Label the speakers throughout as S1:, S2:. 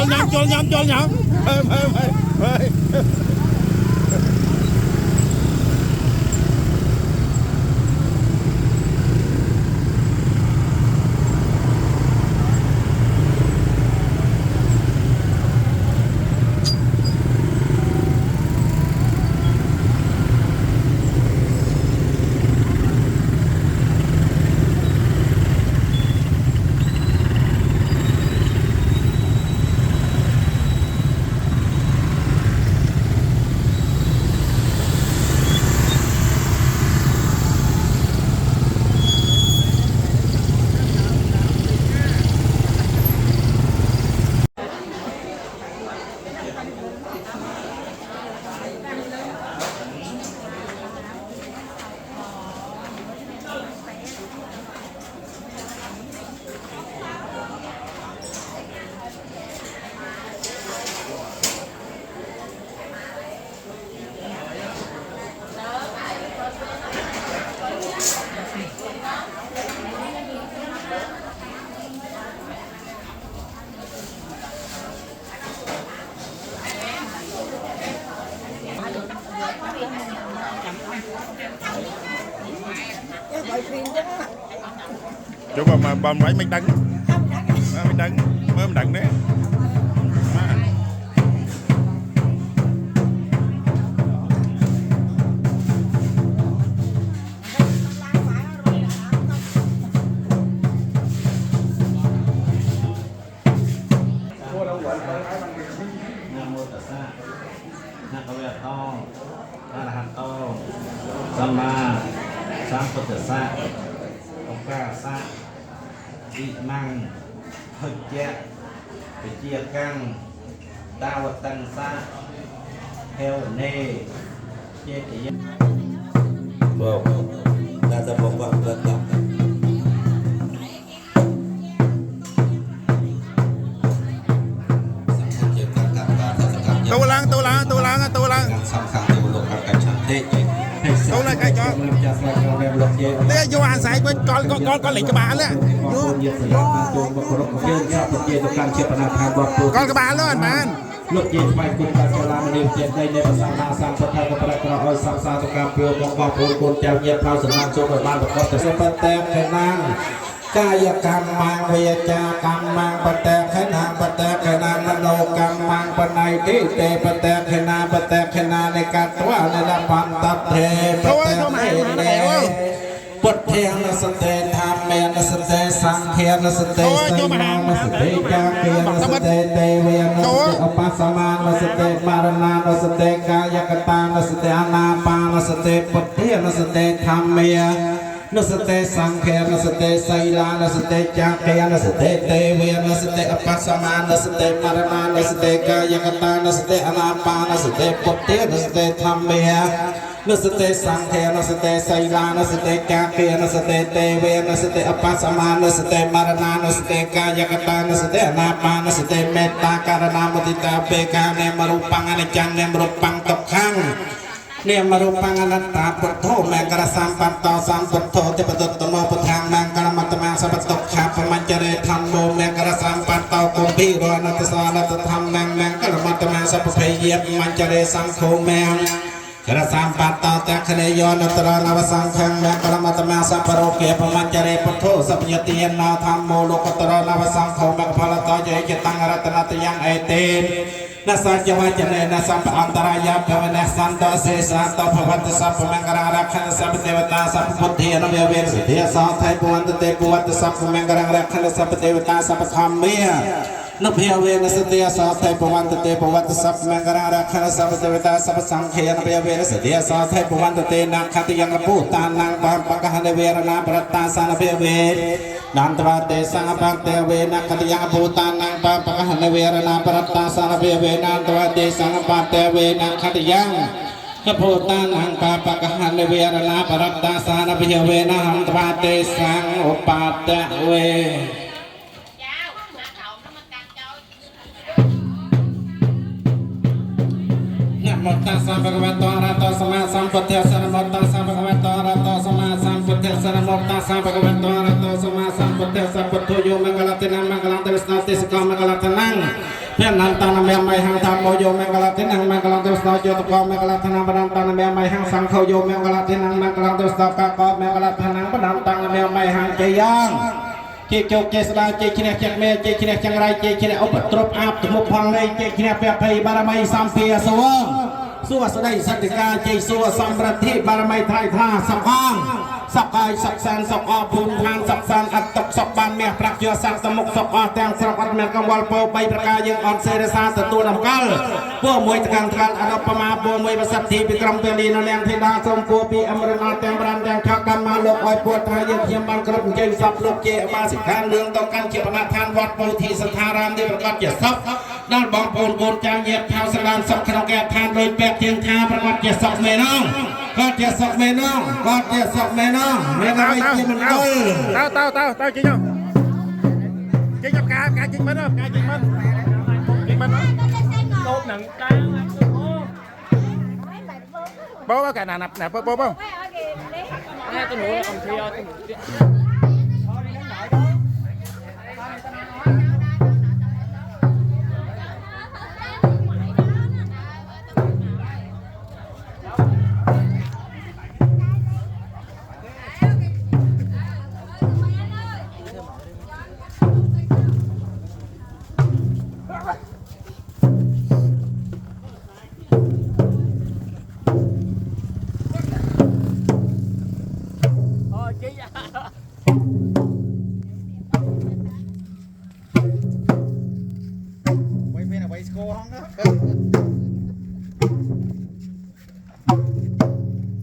S1: nhom coba mà bầm lấy mình đắng mơm đắng đấy
S2: Sama sang Phật ông ca sa dị năng thực chất về chia căng đào tăng sa theo nề trên ý ta sẽ phục vụ tất cả
S1: tô lang
S2: sẵn sàng để một loạt cảnh sát thế
S1: tô lang cái cho đây vô ăn sải với con lịch cái bà nữa con cái bà luôn bạn
S2: លោកជាស្វ័យគុណការចលនាជានៃនៃភាសាណាសាមប្រធានប្រក្រឲ្យសាសាទៅកម្មពីបងប្អូនកូនចៅញាតិផ្លូវសំណាងចូលឲ្យបានប្រកបទៅសេបតែខេណានកាយកម្មមាងវិជ្ជាកម្មមាងបតេខេណាបតេខេណាមនោកម្មមាងបណៃទីទេបតេខេណានៃកាតវនៃលបន្តតេបតេទេពុទ្ធិនសតេធម្មេនសតេសង្ឃានសតេសីមានសតេកាគានសតេទេវេនសតេឧបសមានសតេមរណានសតេកាយកតានសតេអនាបានសតេពុទ្ធិនសតេធម្មេនសតេសង្ឃានសតេសីលានសតេចាគានសតេទេវេនសតេឧបសមានសតេមរណានសតេកាយកតានសតេអនាបានសតេពុទ្ធិនសតេធម្មេនសតេសង្ឃានសតេសីលានសតេកាគានសតេទេវេនសតេឧបសមានសតេមរណានសតេកាយកតានសតេអនាបានសតេមេត្តាករណាមុទិតាបេកានេមរូបអនិច្ចំនេមរូបទុក្ខំនេមរូបអនត្តាពុទ្ធោមេករសម្បន្តោសម្ពុទ្ធោទេបតុតមោពធាងមង្គលមតមាសបតុខបមញ្ចរេធម្មោមេករសម្បន្តោគុំពីរណតសនតធម្មមង្គលមតមាសបភេយមញ្ចរេសង្ឃោមេករសម្បន្តោតខនេយោនតរណវសង្ឃមង្គលមតមាសបរោគេបមញ្ចរេពុទ្ធោសពយតិយនោធម្មោលោកតរណវសង្ឃោមង្គផលតោយេចតង្រតនតយ៉ាងអេតេនសច្ចវចនេនសម្បអន្តរាយភវនសន្តោសេសតោភវតសពមង្គររខណ្ឌសពទេវតាសពពុទ្ធិអនុវេសិទ្ធិសោថៃពវន្តទេពវតសពមង្គររខណ្ឌសពទេវតាសពខម្មេនុភេវេនសិទ្ធិសោថៃពវន្តទេពវតសពមង្គររខណ្ឌសពទេវតាសពសង្ឃេអនុវេសិទ្ធិសោថៃពវន្តទេនខតិយងពុតានងបំបកហនវេរណាប្រតាសានវេវេនន្តវទេសង្ឃបទេវេនខតិយងពុតានងបំបកហនវេរណាប្រតាសានវេវេនន្តវទេសង្ឃបទេវេនខតិយងកពុតានងបំបកហនវេរណាប្រតាសានវេវេនន្តវទេសង្ឃឧបតវេมตตาสัมภะคะวะโตอะระหะโตสัมมาสัมพุทธัสสะนะโมตตาสัมภะคะวะโตอะระหะโตสัมมาสัมพุทธัสสะนะโม โมตัสสะภะคะวะโตอะระหะโตสัมมาสัมพุทธัสสะพุทโธโยมังคลัตนังมังคลังเตสนาติสกามังคลัตนังเพียรนันตานะเมมัยหังธรรมโมโยมังคลัตนังมังคลังเตสนาโยตะกอมังคลัตนังปนันตานะเมมัยหังสังโฆโยมังคลัตนังมังคลังเตสนากะกอมังคลัตนังปนันตานะเมมัยหังเจยังเจโจเจสดาเจชิเนจักเมเจชิเนจังไรเจชิเนอุปตรปอาบตมุพังในเจชิเนเปียภัยบารมีสัมเปียสวงสัวสดายสัตติกาเจสัวสัมปทิบารมีไทยท่าสักอ้างสักกายสักแสนสักอาภูมิทานสักแสนอัตตกสักบานเมียปรักเยาสักสมุกสักอาแตงสักอัตเมกังวลโปใบประกายังอ่อนเสรสาสตูนำกัลพวกมวยตะการตะการอนุปมาพวกมวยประสัตถีปิกรมเตลีนเลียงธิดาสมปูปีอมรนาแตงบรันแตงชักกรรมาโลกอ้อยปวดทายยังเทียมบังกรบเจงสับโลกเจมาสิการเรื่องต้องการเกี่ยวกับทานวัดโพธิสัทธารามที่ประกอบเจสับด้านบองโอนโกนจางเหยียบเท้าสลานสับขนมแก่ทานโดยแปะเทียงทาประกอบเจสับเมน้องก็เจสับเมน้องก็เจสับเมน้องเมน้องที่มันเออ
S1: tao chính không chính nhập cá chính mất không cá chính mất
S3: cột nặng cá
S1: bố cả nạp bố không
S3: hai tôi ngủ còn thi tôi ngủ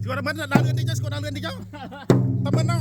S1: Chưa đã mất đào lươn đi chứ, đào lươn đi chứ, tập mất nó.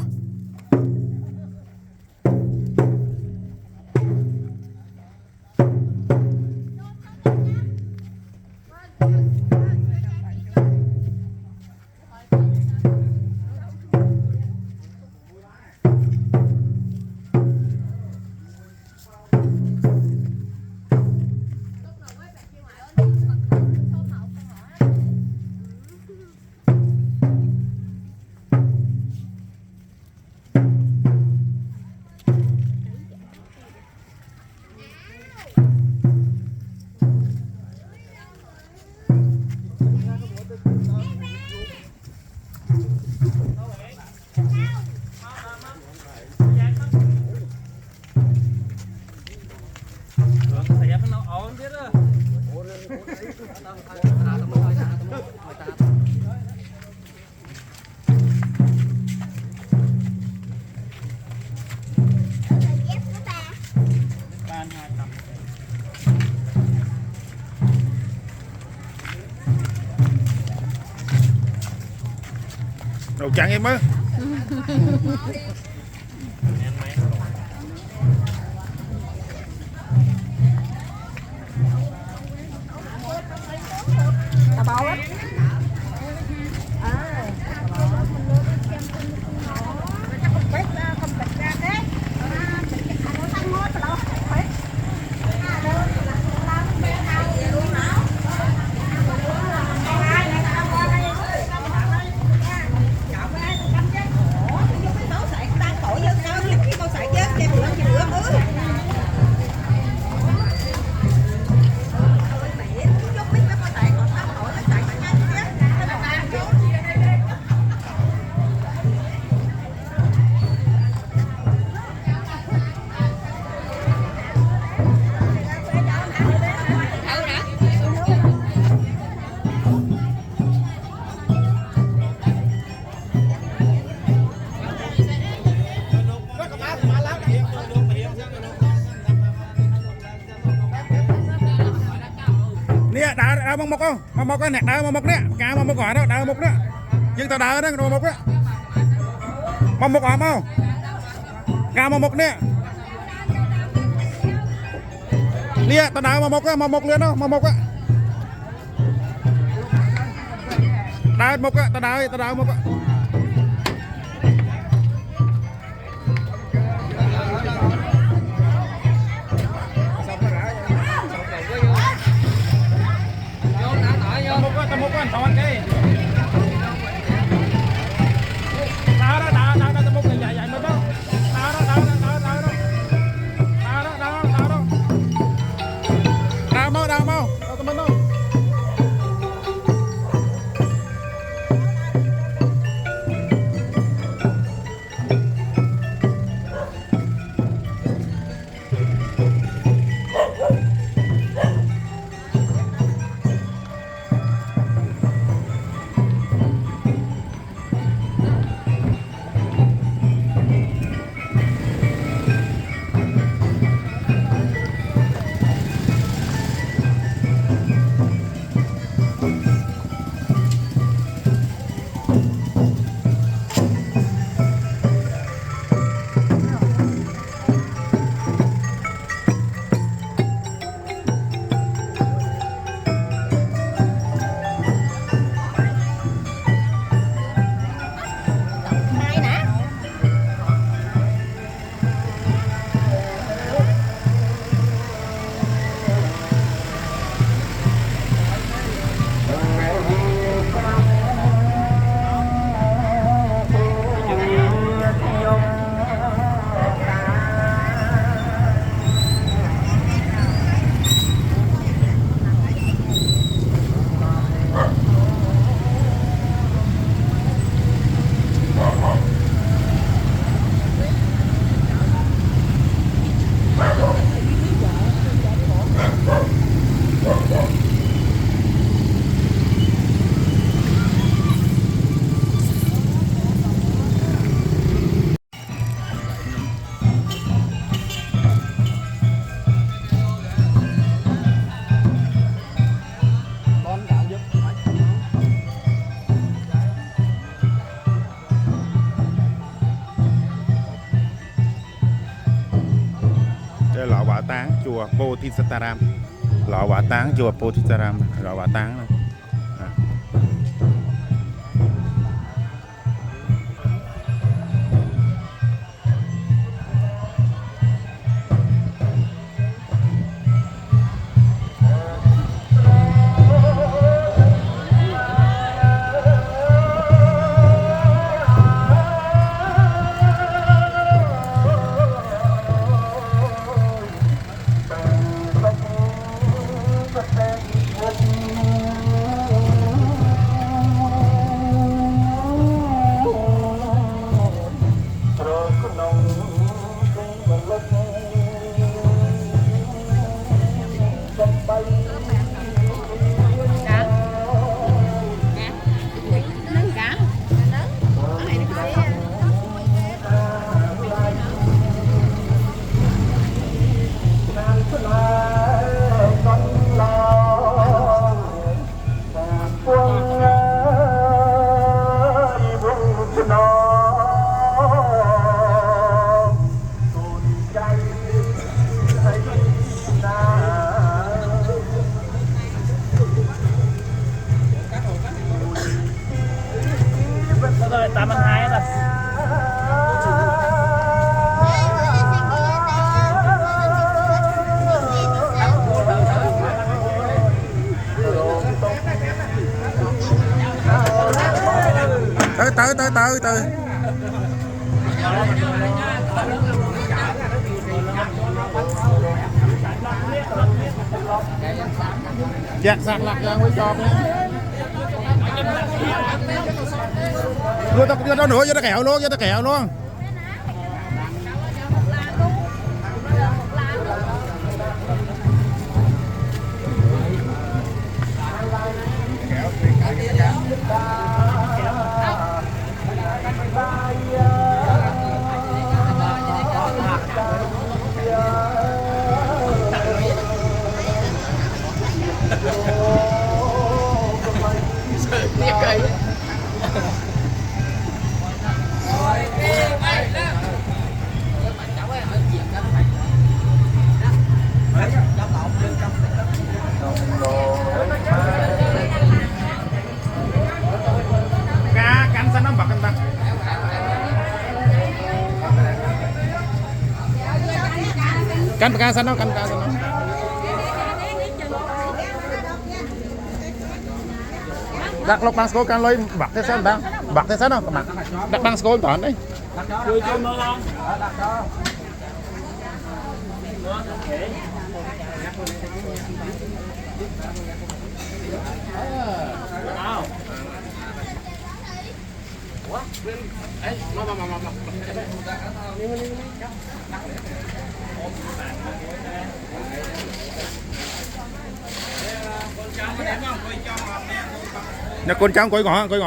S1: Đồ chặn em á. Đào mông mọc không? Mông mọc nè, đào mông mọc nè, cá mông mọc quả đó, đào mọc đó. Nhưng tao đào đó, mông mọc đó. Mông mọc quả không? Cá mông mọc nè. Nè, tao đào mông mọc lên đó, mông mọc á. Đào mọc á, tao đào mọc á. Một con thon đi. Đá một táng chùa Bodhisattva lò hỏa táng chùa Bodhisattva lò hỏa táng này.
S3: Rồi tạm ăn hai rồi.
S1: Từ dạ sạc lạc ra mới cho vô tao nữa vô tao kẹo luôn cá cắn sao nó bật anh ta cắn cá sao nó đặt lọc bằng skol can lên bật thế sao ta bật thế sao nó đặt bằng skol toàn đấy
S3: Chưa cho nó không?
S1: Nè con cháu coi ngõ thôi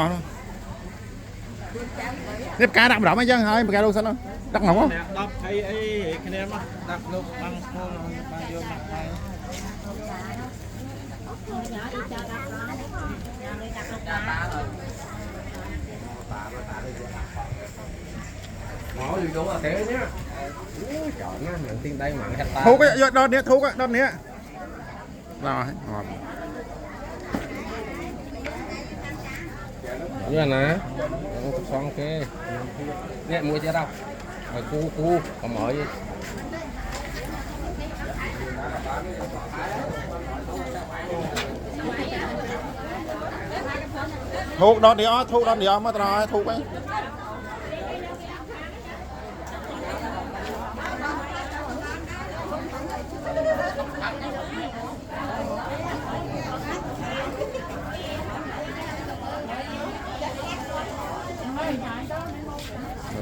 S1: nếp cá đặt đỏ mấy chứ hơi mà cá đâu sao nó đặt ngỏng không
S3: Đập hay ấy cái này mà đập lúc bằng khô bằng vô mặt này.
S2: Ngõ gì đúng là thế nhá. Chọn nó nhận tin đây mặn hecta.
S1: thu cái đợt nè rồi ngọt
S2: Như là nè. Xong cái nè mua chưa đâu. Rồi cu còn mở gì.
S1: thu đợt đi ó mà tao thu cái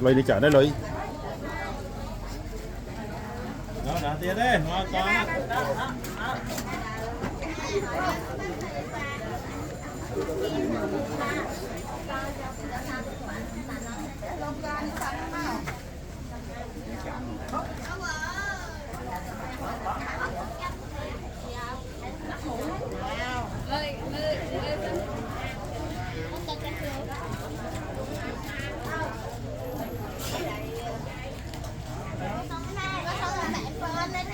S1: Lùi đi chợ đấy Lùi
S3: Đó đã tiền đấy, ngon con.
S4: Lên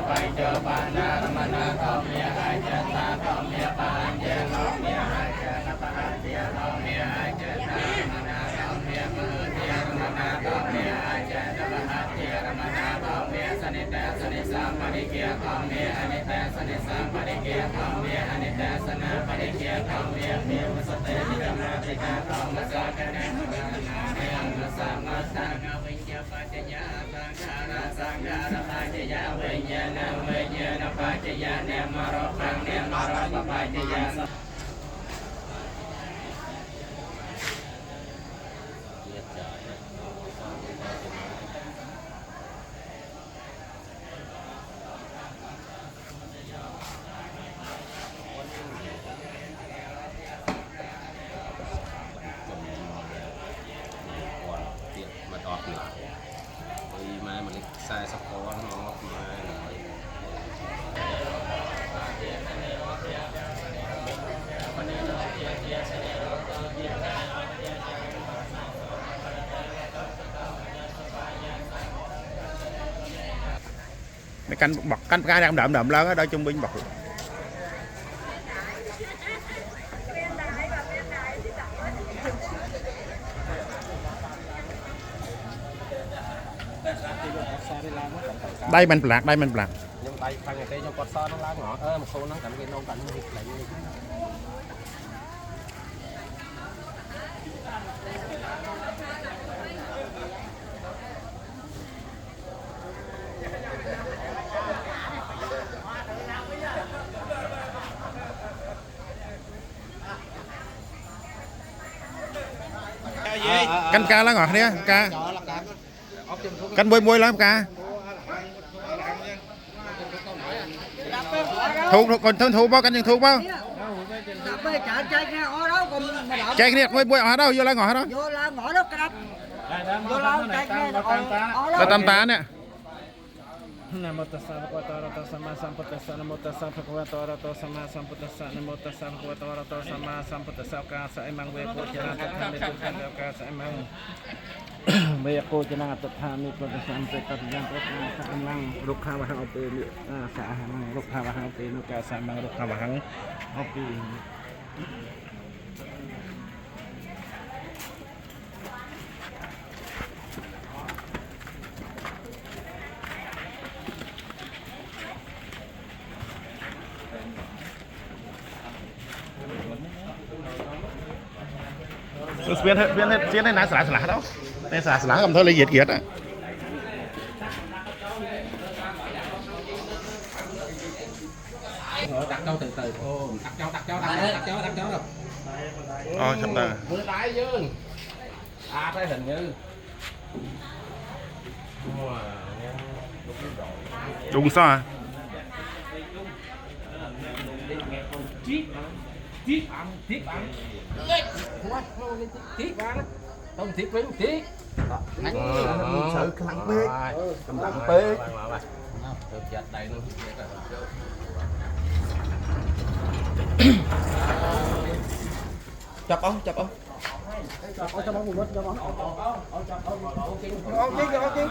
S3: ไปเจอปานดารมนาตอมเมียหายเจตาตอมเมียปานเจตอมเมียหายเจตปานเจตอมเมียหายเจตารมนาตอมเมียมือเทียรมนาตอมเมียหายเจตปานเจรมนาตอมเมียสนิเตสนิสัมปริเกียตอมเมียอนิเตสนิสัมปริเกียตอมเมียอนิเตสนาปริเกียตอมเมียเมียมุสเตนิกนาติกาตอมมัสสะคะเนนาเมียมุสสะมัสสะงวิญญาปัจจยาสังขาราสังขารปัจจยาวิญญาณวิญญาณปัจจยาเนมรพังเนมรปปัจจยา
S4: มันออกหลังมีไม้มันใส่สปอร์ตมองออกมา
S1: Mày canh bật canh cái đậm đậm đậm lớn á đôi trung binh bật đây mình lạc
S4: nhưng tay phăng cái trong cột son nó lá ngõ một số nó cảnh cái nông cảnh lại như
S1: canh ca lá ngọt đi ca canh bôi bôi lắm ca thu còn thân thu bao canhยังthu bao chạy cái bôi bôi ở đâu vô lá ngọt đó là tam tá nè
S3: นะโมตัสสะภะคะวะโตอะระหะโตสัมมาสัมพุทธัสสะนะโมตัสสะภะคะวะโตอะระหะโตสัมมาสัมพุทธัสสะนะโมตัสสะภะคะวะโตอะระหะโตสัมมาสัมพุทธัสสะกาสะอิมังเวโกจนะตัทธามิตุขันเดกาสะอิมังเวโกจนะตัทธามิตุสัมเปตัสยันตัทธาสะอิมังรุกขาวะหังอปิสะหังรุกขาวะหังอปินุกาสะอิมังรุกขาวะหังอปิ
S1: Xuyên này nãy xả đâu này xả cầm thôi là diệt kiệt á
S4: đặt câu từ từ đặt cháu rồi
S1: chậm ta
S4: mưa tái dương cái hình như
S1: đúng sao à
S4: thiết ăn không thiết với thiết anh sợ lặng bê lặng bê được chặt đầy luôn chọc ông chọc một mít chọc ông chứ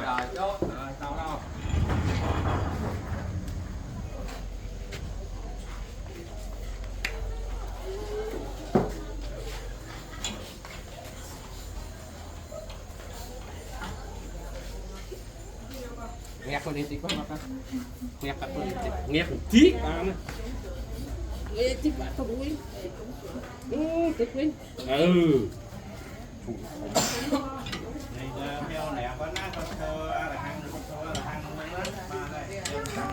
S4: nghe con đi tí quá mà nghe cả con nghe con tí nghe tí bạn không uống tí uống
S3: theo nè có nát con thơ là hàng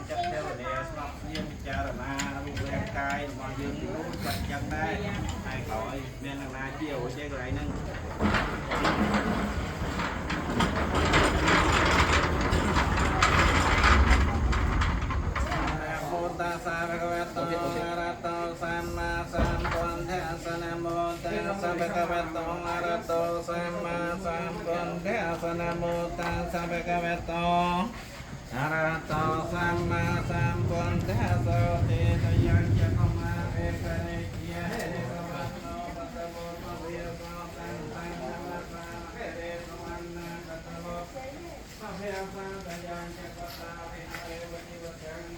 S3: chất theo để sọc nhiên cha là na mình quen cài mà dương nó chặt chân đây ai khỏi nên là na chiều chơi cái này nèตัสสะภะคะวะโตอะระหะโตสัมมาสัมพุทธัสสะนะโมตัสสะภะคะวะโตอะระหะโตสัมมาสัมพุทธัสสะนะโมตัสสะภะคะวะโตอะระหะโตสัมมาสัมพุทธัสสะเตตยังจะเข้ามาเอกเนกิยะเฮเรสวัสโนปัสสะโมปะเวโสตังตังนะมะสะเฮเรสวันนะกัตโลปะเวสะตะยังจะกัตตาวิหะเรวะนิวะสัง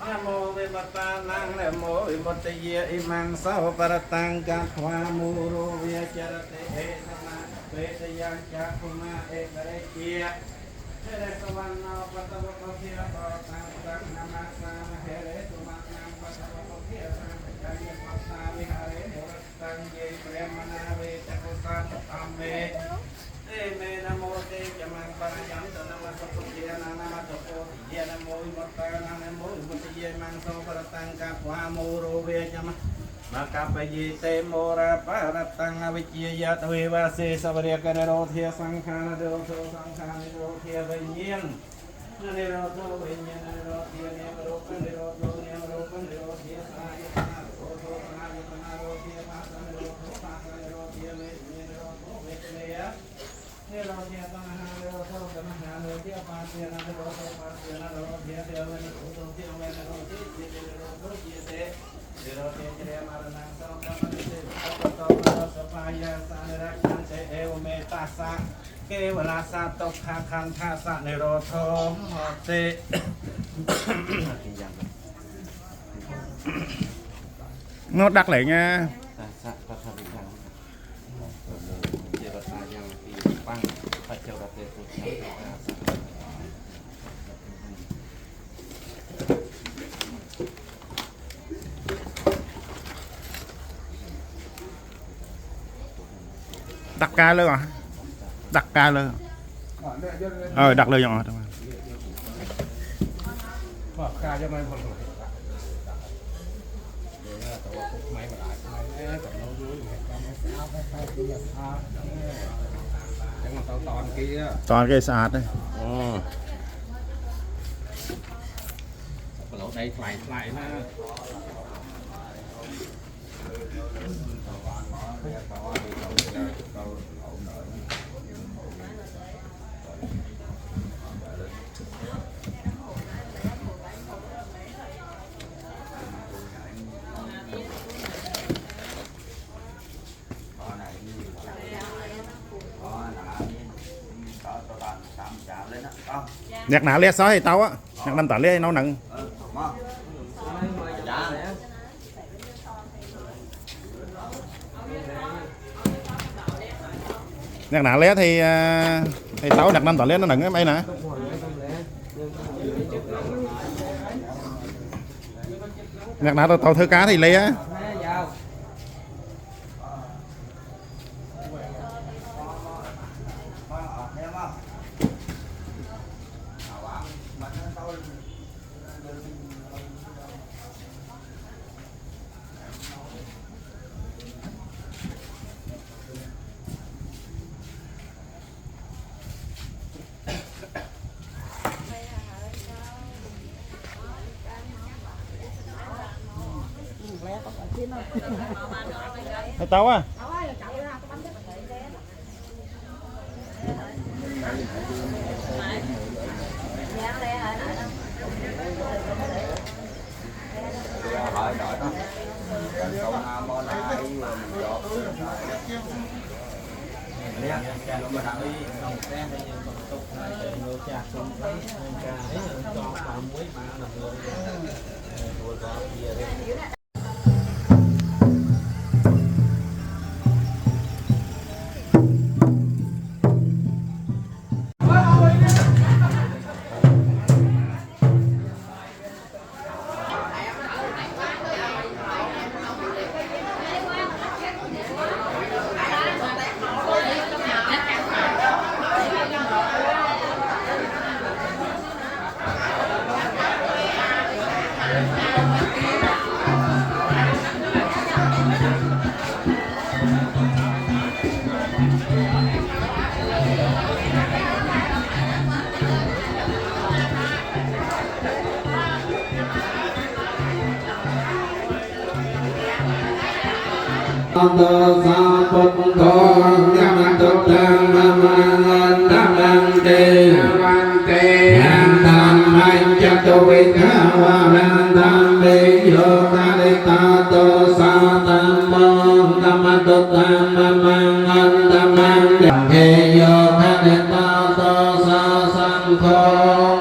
S2: นะโมวิมัตตานังนะโมวิมุตติเยอิมังสาวปรตังกัตถวามูโรเวียจรติเอสมาเวทยังจักขุมาเอกเรเกียเทเรสวรรณปัตตวะเพียปะตังตังนามาสามเฮเรตุมังนังปัตตวะเพียสังกัจจปัสสาวิหาเรโหรตังเยเปรมนาเวตกุสัตตัมเมเอเมนะโมเตจมังปะยัมตนะมัสสุเยนะนะมัสสุโพธิเยนะโมวิมัตตานังนะโมวิมุตติเยมังโสปรตังกัปวามูโรเวจมะมะกัปปะเยเตโมระปะรตังอวิจเยยะทเววาเสสวะเรกะเนโรเทสังฆานะโดโสสังฆานิโรเทวิญญาณนะเนโรโตวิญญาณนะเนโรเทเนมโรปะเนโรโตเนมโรปะเนโรเทสายตนะโรโตสายตนะโรเทปัสสะเนโรโตปัสสะเนโรเทเมเนโรโตเวทเนยะเนโรเทตนะหะเนโรโตตนะหะเนโรเทปัสสะนะเนโรโตปัสสะนะเนโรเทเทเวนะโรโตเทเวนะโรเทเทเนโรโตเทเทเนโรเทเจเรมาระนังสัมปะปะเตปะโตปะโตสปายาสานิรักขันเตเอวเมตัสสะเกวลาสะตกขาคันทาสะเนโรโทโหติ
S1: nó đắc lại nha
S4: ตัสสะปะคะวิตังเจรตายังปีปังปัจเจรเตตุสัพพะสัพ
S1: đặt ca lên à đặt ca lên đặt lên rồi
S4: บอกกาจะไม่คนเลยเดี๋ยวแต่ว่าพวกไม้มาหลายไม้แล้วแต่เรารู้อยู่เราไม่เอาไปเกี่ยวจังหวะตอนกี้
S1: toàn cái sạt đấy
S4: เราได้ไฟไฟนะ
S1: nhạc nã lé sói tao á nhạc năm tả lé nó nặng nhạc nã lé thì tao nhạc năm tả lé nó nặng ấy nè nhạc nã tao thơ cá thì lé á tao á
S2: Tơ sa phật thọ nam tục tăng nam an nam an tê nam tam anh chắc tu vi khá hoa nam tam vi vô ta đi ta tơ sa tam mơ nam tục tăng nam an nam an tê vô ta đi ta tơ sa sang khô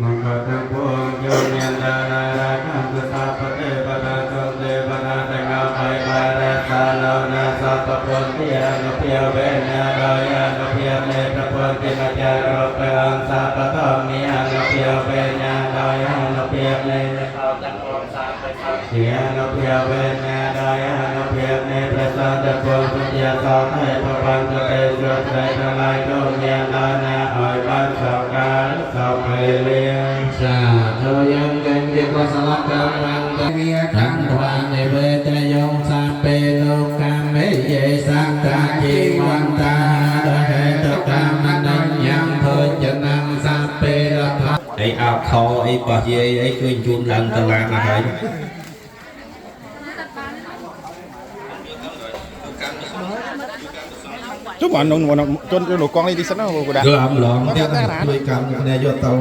S2: มังคะตังพวงโยเนียนดาราราคังกุตาปเทปนาตุเตปนาตังอาไปบาระตาลานาสัพพพุทธิยานุเพียวเวนะดายานุเพียวเนตพุทธิมัจจารเปอังสัพพธรรมิยานุเพียวเวนะดายานุเพียวเนตเขาตังโอสาไปสัพพิยานุเพียวเวนะดายานุเพียวเนประสาทโพธิยาสาวให้พระพันตุเตสุตไตรทั้งหลายจงเมียนลานาอ่อยบ้านสาวการสาวไปเลี้ยงสาธุยังกันเดียวก็สลับกันรังกันทั้งทวารในเวทยงสามเปโลกามเมเยสังตาจีวันตาดาเหตุกรรมนันยังเพอจะนังสามเปละพัไออาคอไอปะเยไอคืนจุนลังตะลางอะไร
S1: chút bọn nó cho đồ con đi sẵn nó của đã
S2: เริ่มหลอมเดี๋ยวคุยกันในยอดเตา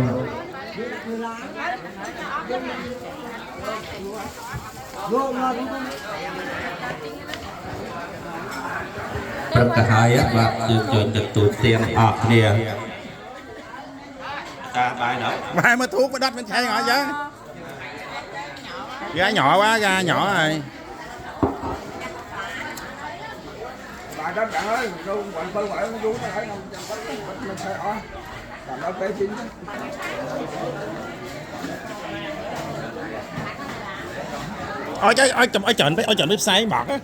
S2: ประกาศหายว่าคือจนจะตูดเตียนออกเนี่ยการไปเนาะ
S1: mai mà thuốc mới đắt mình chạy ngõ chứ gà nhỏ quá gà nhỏ rồi
S5: bà đó bạn ơi đâu bạn phân ngoại nó vui nó thấy không mình phải ở làm đó bé chín
S1: ôi chọn bếp xay bọt á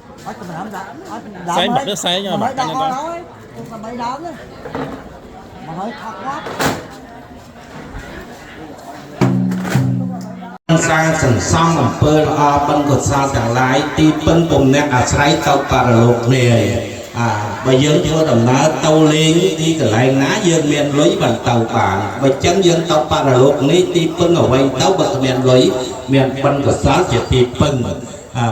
S1: xay bọt nó xay nhưng mà bọt
S6: đau nói mà bị đau đó mà hơi thật quá
S2: สร้างสันซ่องอำเภอละอบันกดสาต่างหลายตีเป็นปุ่มเนี่ยอาศัยเตาปลาโลกเนี่ยbây giờ cho đồng ná tàu lên đi cái lại ná dân miền lưới bằng tàu bản bây chân dân tàu paralog ní tí phân ở quanh tàu bậc miền lưới miền bân của sáu chỉ tí phân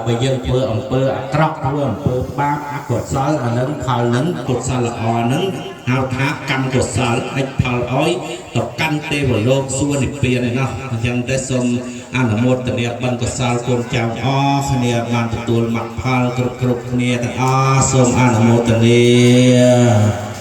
S2: bây giờ phơ ông phơ trọc phơ ông phơ ba của sáu là nâng phal nâng của sáu là o nâng hào thác căn của sáu anh phal ói tập căn tê vào lô xua nịch bia này nó dân tế xông anh một tờ niệm bân của sáu cùng chào o khnia màn tụi mặt phal cục cục khnia tờ o xông anh một tờ niệm